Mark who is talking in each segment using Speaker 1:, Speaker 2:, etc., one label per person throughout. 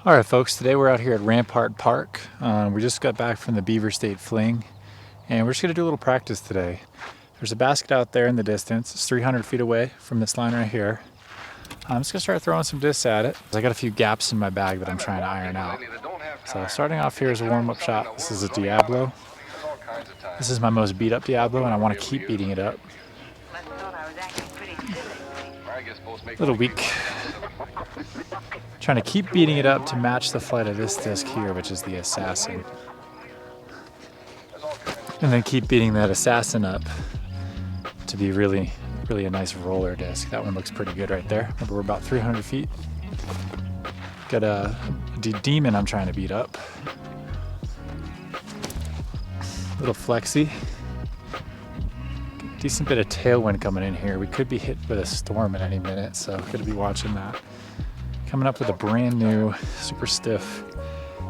Speaker 1: All right, folks, today we're out here at Rampart Park. We just got back from the Beaver State Fling, and we're just gonna do a little practice today. There's a basket out there in the distance. It's 300 feet away from this line right here. I'm just gonna start throwing some discs at it. I got a few gaps in my bag that I'm trying to iron out. So starting off here is a warm-up shot. This is a Diablo. This is my most beat up Diablo, and I wanna keep beating it up. A little weak. Trying to keep beating it up to match the flight of this disc here, which is the Assassin. And then keep beating that Assassin up to be really a nice roller disc. That one looks pretty good right there. Remember, we're about 300 feet. Got a demon I'm trying to beat up. Little flexy. Decent bit of tailwind coming in here. We could be hit with a storm at any minute, so gonna be watching that. Coming up with a brand new, super stiff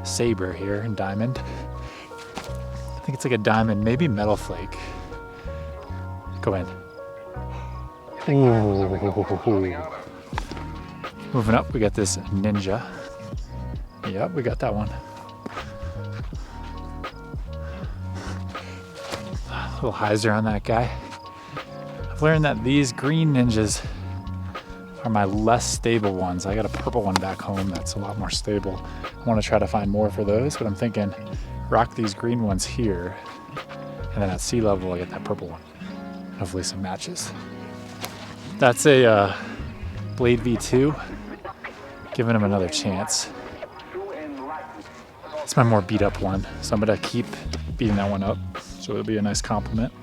Speaker 1: saber here in diamond. I think it's like a diamond, maybe metal flake. Go in. Ooh. Moving up, we got this ninja. Yep, we got that one. A little hyzer on that guy. I've learned that these green ninjas are my less stable ones. I got a purple one back home that's a lot more stable. I want to try to find more for those, but I'm thinking rock these green ones here, and then at sea level I get that purple one. Hopefully some matches. That's a Blade V2, giving him another chance. It's my more beat up one, so I'm gonna keep beating that one up, so it'll be a nice compliment.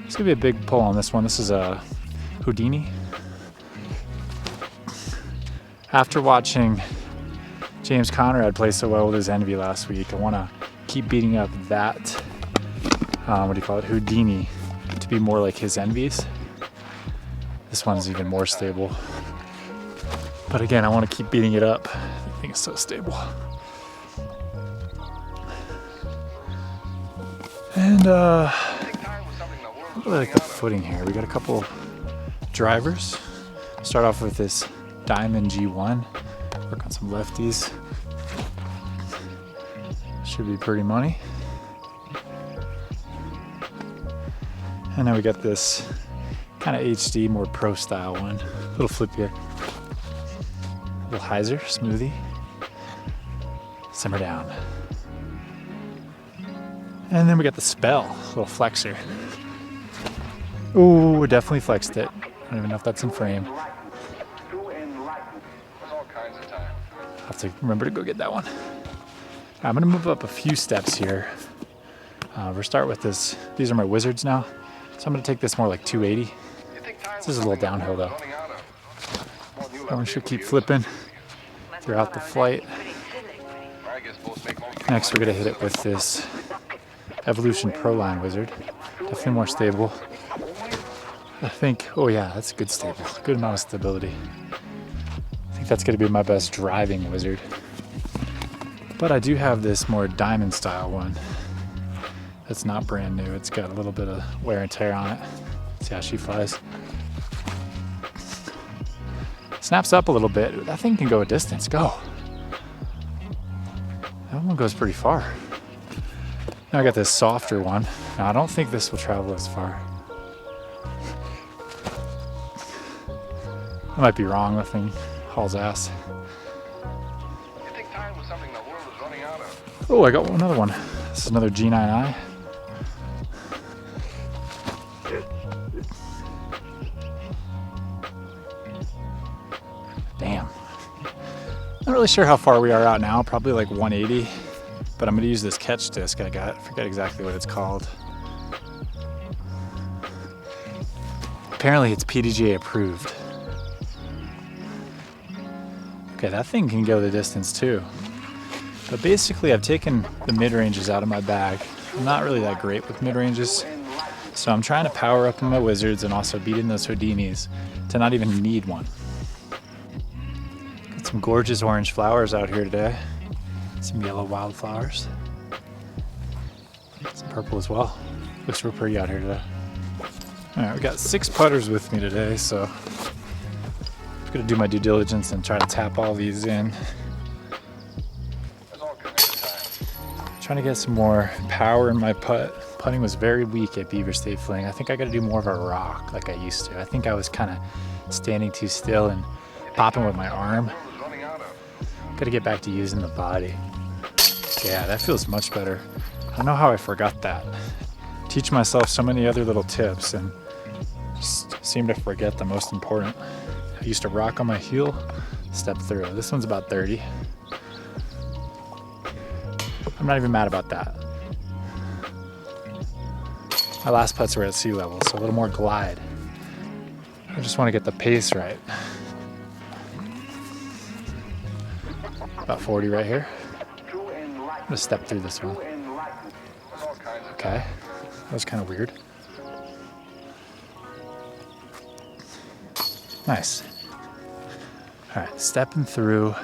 Speaker 1: It's gonna be a big pull on this one. This is a Houdini. After watching James Conrad play so well with his Envy last week, I want to keep beating up that, Houdini, to be more like his Envies. This one's even more stable. But again, I want to keep beating it up. I think it's so stable. And I really like the footing here. We got a couple drivers. Start off with this Diamond G1, work on some lefties. Should be pretty money. And then we got this kind of HD, more pro style one. Little flip here. Little hyzer, smoothie. Simmer down. And then we got the Spell, little flexor. Ooh, definitely flexed it. I don't even know if that's in frame. I'll have to remember to go get that one. I'm gonna move up a few steps here. We'll start with this. These are my wizards now. So I'm gonna take this more like 280. This is a little downhill though. That one should keep flipping throughout the flight. Next we're gonna hit it with this Evolution Pro Line wizard. Definitely more stable. I think, oh yeah, that's good stable. Good amount of stability. I think that's gonna be my best driving wizard. But I do have this more diamond style one. That's not brand new. It's got a little bit of wear and tear on it. See how she flies. Snaps up a little bit. That thing can go a distance. Go. That one goes pretty far. Now I got this softer one. Now I don't think this will travel as far. I might be wrong. That thing hauls ass. Oh, I got another one. This is another G9i. Damn. Not really sure how far we are out now. Probably like 180. But I'm going to use this catch disc I got. I forget exactly what it's called. Apparently it's PDGA approved. Okay, that thing can go the distance too. But basically I've taken the mid-ranges out of my bag. I'm not really that great with mid-ranges. So I'm trying to power up in my wizards and also beating those Houdinis to not even need one. Got some gorgeous orange flowers out here today. Some yellow wildflowers. Some purple as well. Looks real pretty out here today. Alright, we got 6 putters with me today, so I'm gonna do my due diligence and try to tap all these in. Trying to get some more power in my putt. Putting was very weak at Beaver State Fling. I think I got to do more of a rock like I used to. I think I was kind of standing too still and popping with my arm. Got to get back to using the body. Yeah, that feels much better. I don't know how I forgot that. Teach myself so many other little tips and just seem to forget the most important. I used to rock on my heel, step through. This one's about 30. I'm not even mad about that. My last putts were at sea level, so a little more glide. I just want to get the pace right. About 40 right here. I'm gonna step through this one. Okay, that was kind of weird. Nice. All right, stepping through.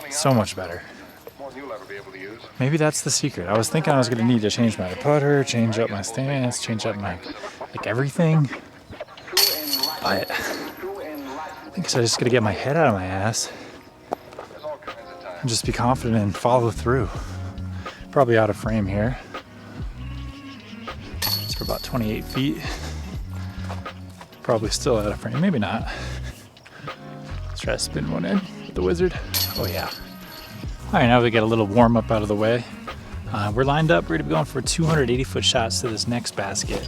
Speaker 1: So much better. Maybe that's the secret. I was thinking I was gonna need to change my putter, change up my stance, change up my, like, everything. But I think I just gotta get my head out of my ass and just be confident and follow through. Probably out of frame here. It's for about 28 feet. Probably still out of frame, maybe not. Let's try to spin one in with the wizard. Oh yeah. All right, now we get a little warm up out of the way. We're lined up, we're gonna be going for 280 foot shots to this next basket.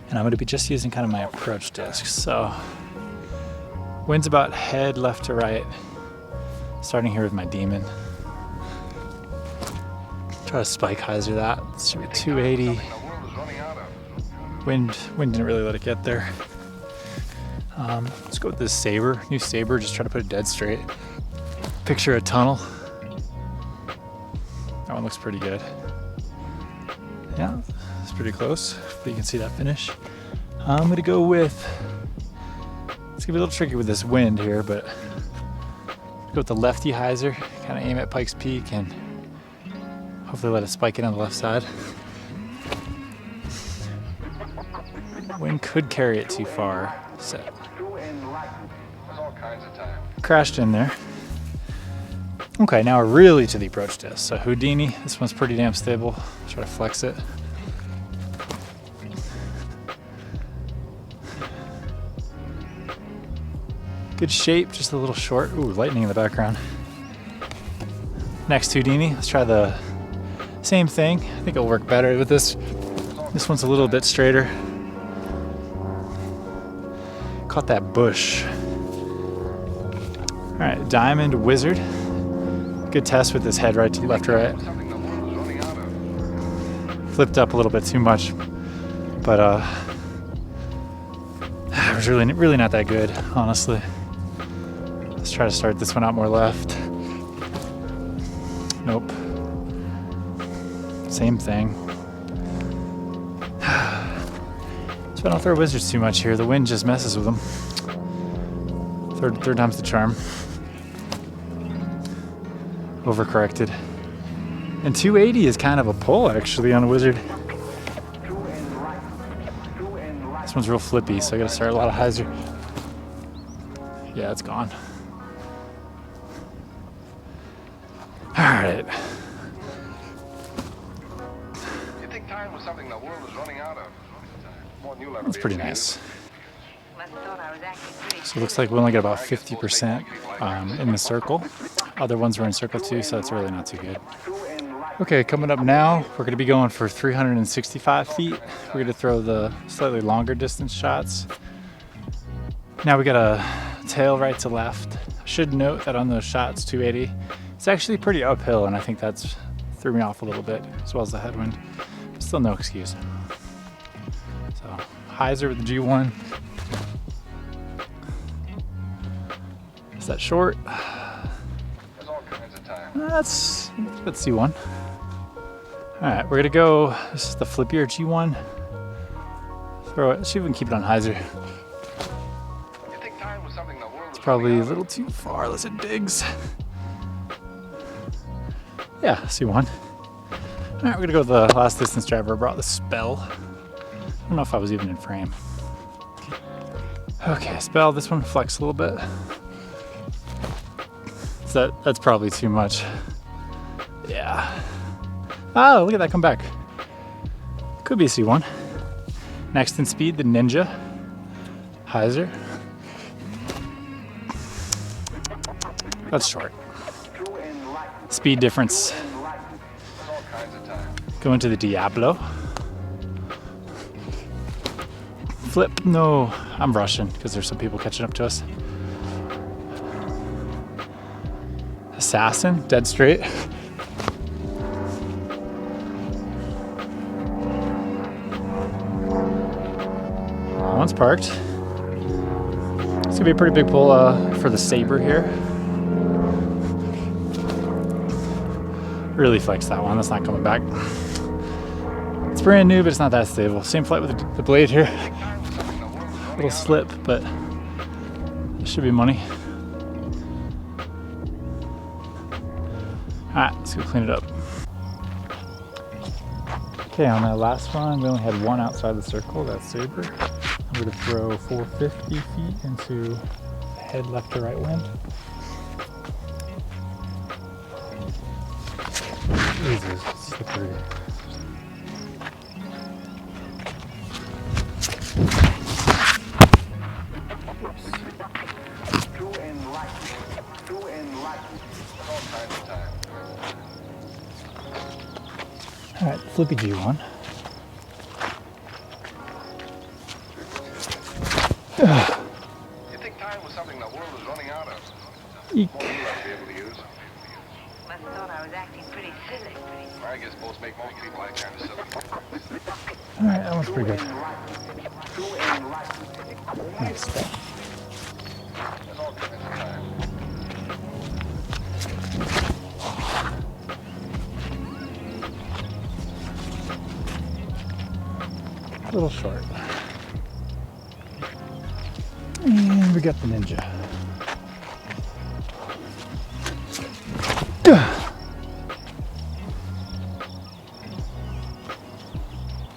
Speaker 1: And I'm gonna be just using kind of my approach disc. So, wind's about head left to right. Starting here with my demon. Try to spike hyzer that. This should be 280. Wind didn't really let it get there. Let's go with this saber, new saber, just try to put it dead straight. Picture a tunnel. That one looks pretty good. Yeah, it's pretty close, but you can see that finish. I'm gonna go with, it's gonna be a little tricky with this wind here, but go with the lefty hyzer, kind of aim at Pike's Peak and hopefully let it spike in on the left side. Wind could carry it too far. Set. Crashed in there. Okay, now we're really to the approach disc. So Houdini, this one's pretty damn stable. Try to flex it. Good shape, just a little short. Ooh, lightning in the background. Next Houdini, let's try the same thing. I think it'll work better with this. This one's a little bit straighter. Caught that bush. All right, Diamond Wizard. Good test with this head right to left to right. Flipped up a little bit too much, but it was really not that good, honestly. Let's try to start this one out more left. Nope. Same thing. So I don't throw wizards too much here. The wind just messes with them. Third time's the charm. Overcorrected. And 280 is kind of a pull actually on a wizard. This one's real flippy, so I gotta start a lot of hyzer. Yeah, it's gone. All right.
Speaker 2: You think time was something the world was running out of?
Speaker 1: That's pretty nice. So it looks like we only got about 50% in the circle. Other ones were in circle too, so that's really not too good. Okay, coming up now, we're gonna be going for 365 feet. We're gonna throw the slightly longer distance shots. Now we got a tail right to left. I should note that on those shots, 280, it's actually pretty uphill, and I think that's threw me off a little bit, as well as the headwind. But still no excuse. So, hyzer with the G1. Is that short?
Speaker 2: There's all kinds of time.
Speaker 1: Let's see one. All right, we're gonna go, this is the flippier G1. Throw it, see if we can keep it on hyzer.
Speaker 2: You think time was something the world was
Speaker 1: It's probably
Speaker 2: running
Speaker 1: a
Speaker 2: out
Speaker 1: little too far, unless it digs. Yeah, see one. All right, we're gonna go with the last distance driver. I brought the Spell. I don't know if I was even in frame. Okay, Spell, this one flex a little bit. So that's probably too much. Yeah. Oh, look at that come back. Could be a C1. Next in speed, the Ninja. Hyzer. That's short. Speed difference. Going to the Diablo. Flip, no, I'm rushing because there's some people catching up to us. Assassin, dead straight. One's parked. It's gonna be a pretty big pull for the Saber here. Really flex that one, that's not coming back. It's brand new, but it's not that stable. Same flight with the blade here. Little slip, but it should be money. Alright, let's go clean it up. Okay, on that last one, we only had one outside the circle, that's Saber. I'm going to throw 450 feet into head left to right wind. Jesus, slippery. Alright, flippy G1.
Speaker 2: You think time was something the world was running out of?
Speaker 1: Eek.
Speaker 2: Won't you not be able to use?
Speaker 3: Must have thought I was acting pretty silly.
Speaker 2: I guess most make most people act kind of silly.
Speaker 1: Alright, that one's pretty good. Nice step.
Speaker 2: There's all kinds of time.
Speaker 1: A little short. And we got the Ninja.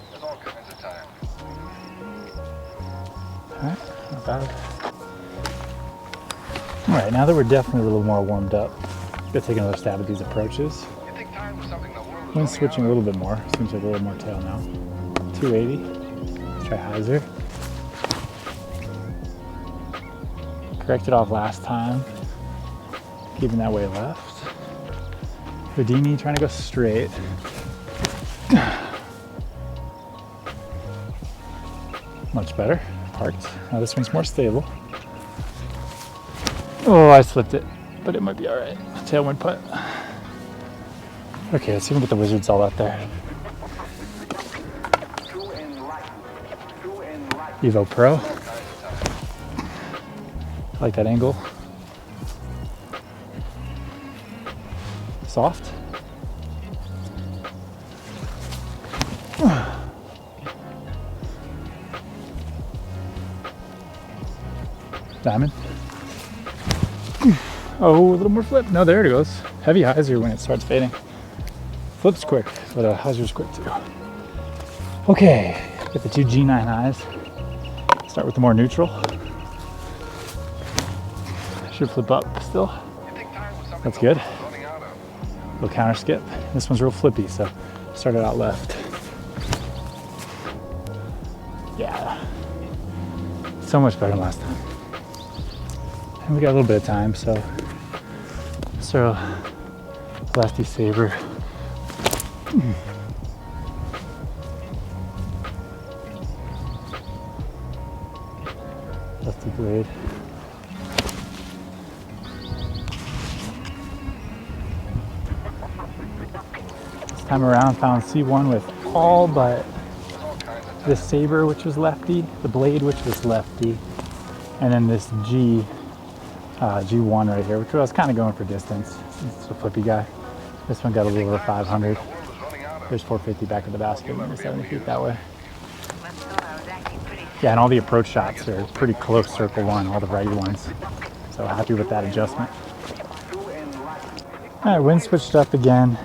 Speaker 2: There's all kinds of time.
Speaker 1: Alright, not bad. Alright, now that we're definitely a little more warmed up, go take another stab at these approaches.
Speaker 2: You think time was something the world was
Speaker 1: Wind
Speaker 2: running
Speaker 1: switching a little bit more. Seems like a little more tail now. 280. Let's try Hyzer. Corrected off last time. Keeping that way left. Houdini trying to go straight. Much better. Parked. Now this one's more stable. Oh, I slipped it, but it might be all right. Tailwind putt. Okay, let's see if we can get the wizards all out there. Evo Pro. I like that angle. Soft. Diamond. Oh, a little more flip. No, there it goes. Heavy hyzer when it starts fading. Flips quick, but hyzer's quick too. Okay, get the two G9 eyes. Start with the more neutral. Should flip up still. That's good. Little counter skip. This one's real flippy, so started out left. Yeah. So much better than last time. And we got a little bit of time, so let's throw lefty Saber. Lefty blade. This time around found C1 with all but this Saber, which was lefty, the blade, which was lefty, and then this G1 right here, which I was kind of going for distance. It's a flippy guy. This one got a little over 500. There's 450 back at the basket, and 70 feet that way. Yeah, and all the approach shots are pretty close circle one, all the righty ones. So happy with that adjustment. All right, wind switched up again.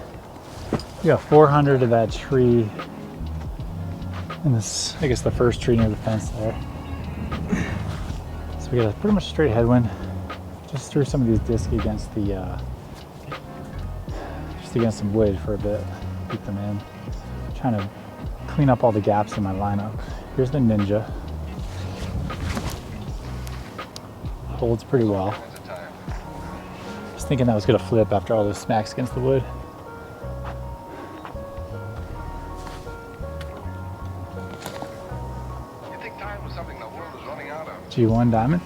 Speaker 1: We got 400 to that tree. And this, I guess the first tree near the fence there. So we got a pretty much straight headwind. Just threw some of these discs against the rest against some wood for a bit, keep them in. Trying to clean up all the gaps in my lineup. Here's the Ninja. Holds pretty well. I was thinking that was gonna flip after all those smacks against the wood.
Speaker 2: You think time was something the world is running out of?
Speaker 1: G1 diamond.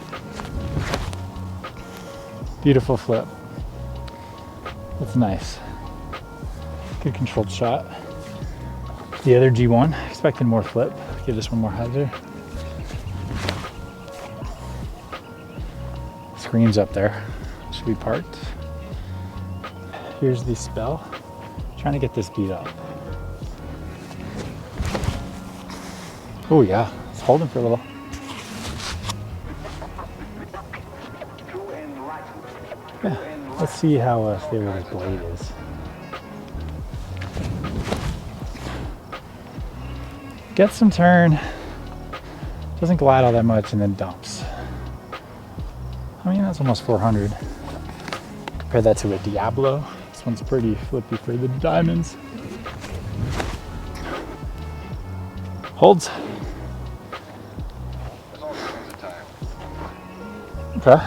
Speaker 1: Beautiful flip. That's nice. Good controlled shot. The other G1, expecting more flip. Give this one more hyzer. Screen's up there. Should be parked. Here's the spell. Trying to get this beat up. Oh yeah, it's holding for a little. Yeah, let's see how stable this blade is. Gets some turn, doesn't glide all that much, and then dumps. I mean, that's almost 400. Compare that to a Diablo. This one's pretty flippy for the diamonds. Holds.
Speaker 2: There's all kinds of time.
Speaker 1: Okay.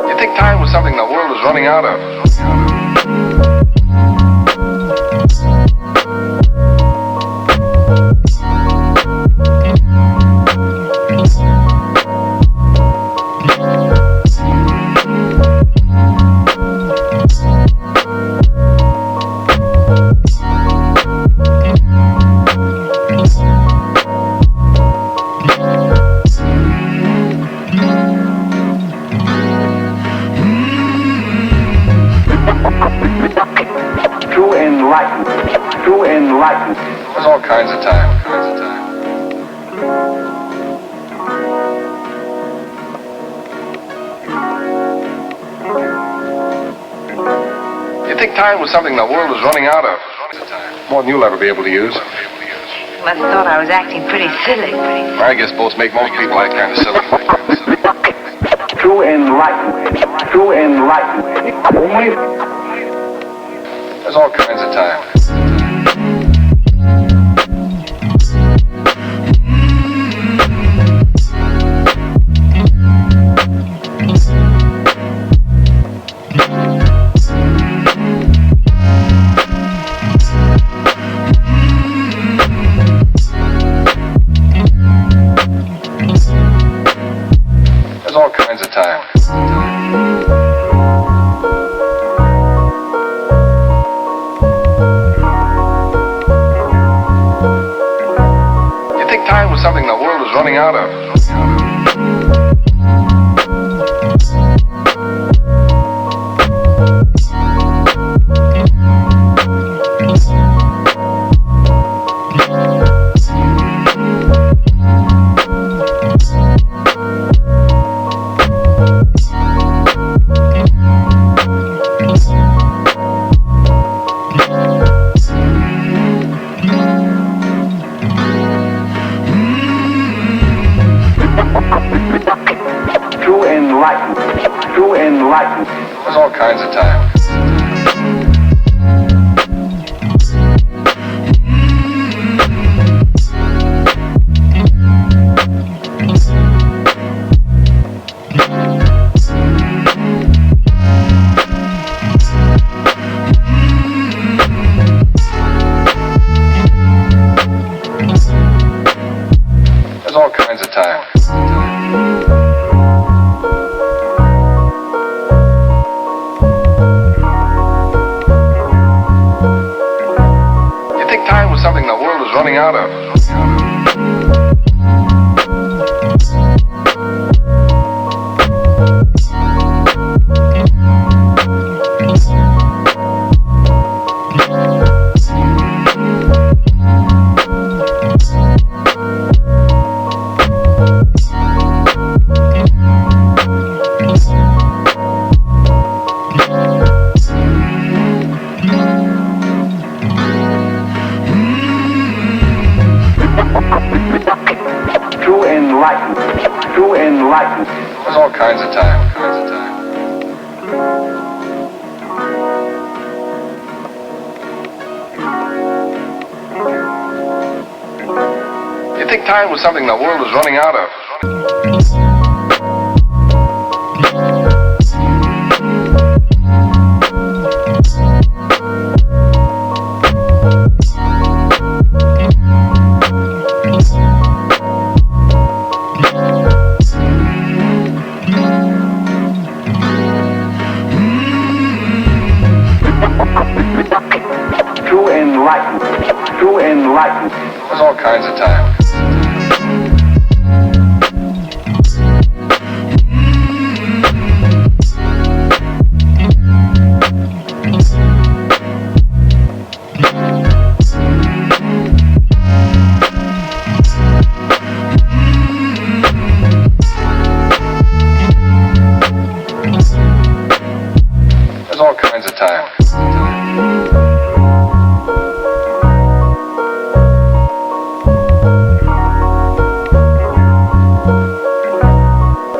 Speaker 2: You think time was something the world is running out of? There's all kinds of time. You think time was something the world is running out of? More than you'll ever be able to use.
Speaker 3: You must have thought I was acting pretty silly.
Speaker 2: I guess boats make most people act kind of silly.
Speaker 4: True enlightenment. True enlightenment.
Speaker 2: There's all kinds of time. There's all kinds of time. You think time was something the world is running out of?
Speaker 4: True enlightenment.
Speaker 2: There's all kinds of time. There's all kinds of time. You think time was something the world is running out of?
Speaker 4: enlightened.
Speaker 2: There's all kinds of time. You think time was something the world was running out of?
Speaker 4: True enlightened.
Speaker 2: There's all kinds of time. There's all kinds of time.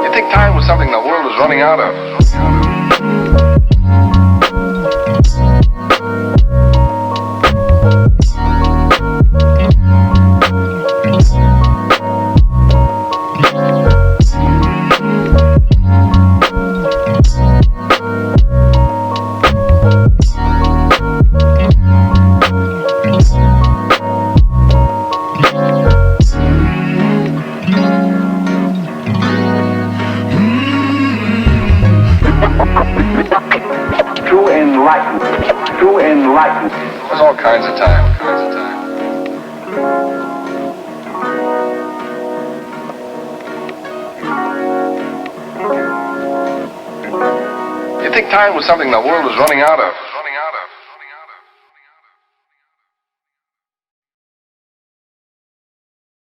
Speaker 2: You think time was something the world was running out of?
Speaker 4: True enlightened.
Speaker 2: There's all kinds of time. You think time was something the world was running out of?